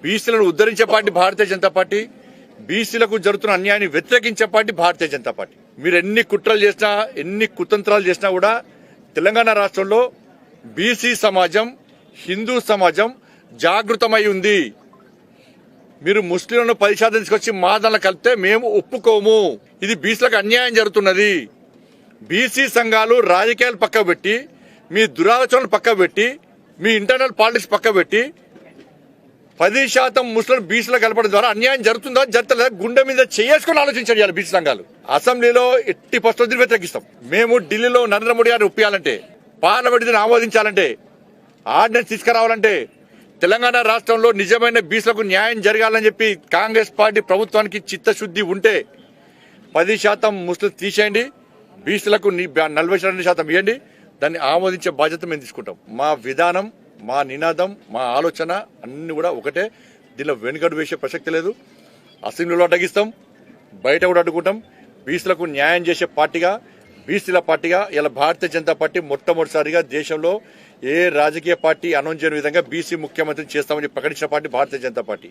బీసీలను ఉద్ధరించే party Bharatiya Janata party, బీసీలకు జరుగుతున్న అన్యాయాన్ని వ్యతిరేకించే పార్టీ భారతీయ జనతా పార్టీ. మీరు ఎన్ని కుట్రలు చేసినా, ఎన్ని కుతంత్రాలు చేసినా కూడా తెలంగాణ రాష్ట్రంలో బీసీ సమాజం, హిందూ సమాజం జాగృతమై ఉంది. మీరు ముస్లింలను 10% తీసుకొచ్చి మా దానిలో కలిపితే మేము ఒప్పుకోము. ఇది బీసీలకు అన్యాయం జరుగుతున్నది. బీసీ సంఘాలు రాజకీయాలు పక్కకు పెట్టి, మీ దురాలోచనలు పక్కకు పెట్టి, మీ ఇంటర్నల్ పాలిటిక్స్ పక్కకు పెట్టి 10% ముస్లిం బీసీలో కలపడం ద్వారా అన్యాయం జరుగుతుందా జరగలేదా గుండె మీద చేసుకుని ఆలోచించాలి బీసీ సంఘాలు. అసెంబ్లీలో ఎట్టి పరిస్థితుల్లో వ్యతిరేకిస్తాం. మేము ఢిల్లీలో నరేంద్ర మోడీ గారిని ఒప్పియాలంటే, పార్లమెంట్ దీన్ని ఆమోదించాలంటే, ఆర్డినెన్స్ తీసుకురావాలంటే, తెలంగాణ రాష్ట్రంలో నిజమైన బీసీలకు న్యాయం జరగాలని చెప్పి కాంగ్రెస్ పార్టీ ప్రభుత్వానికి చిత్తశుద్ధి ఉంటే 10% ముస్లిం తీసేయండి, బీసీలకు 42% ఇవ్వండి. దాన్ని ఆమోదించే బాధ్యత మేము తీసుకుంటాం. మా విధానం, మా నినాదం, మా ఆలోచన అన్ని కూడా ఒకటే. దీనిలో వెనుకడు వేసే ప్రసక్తి లేదు. అసెంబ్లీలో అడ్డగిస్తాం, బయట కూడా అడ్డుకుంటాం. బీసీలకు న్యాయం చేసే పార్టీగా, బీసీల పార్టీగా ఇలా భారతీయ జనతా పార్టీ మొట్టమొదటిసారిగా దేశంలో ఏ రాజకీయ పార్టీ అనౌన్స్ చేయని విధంగా బీసీ ముఖ్యమంత్రిని చేస్తామని ప్రకటించిన పార్టీ భారతీయ జనతా పార్టీ.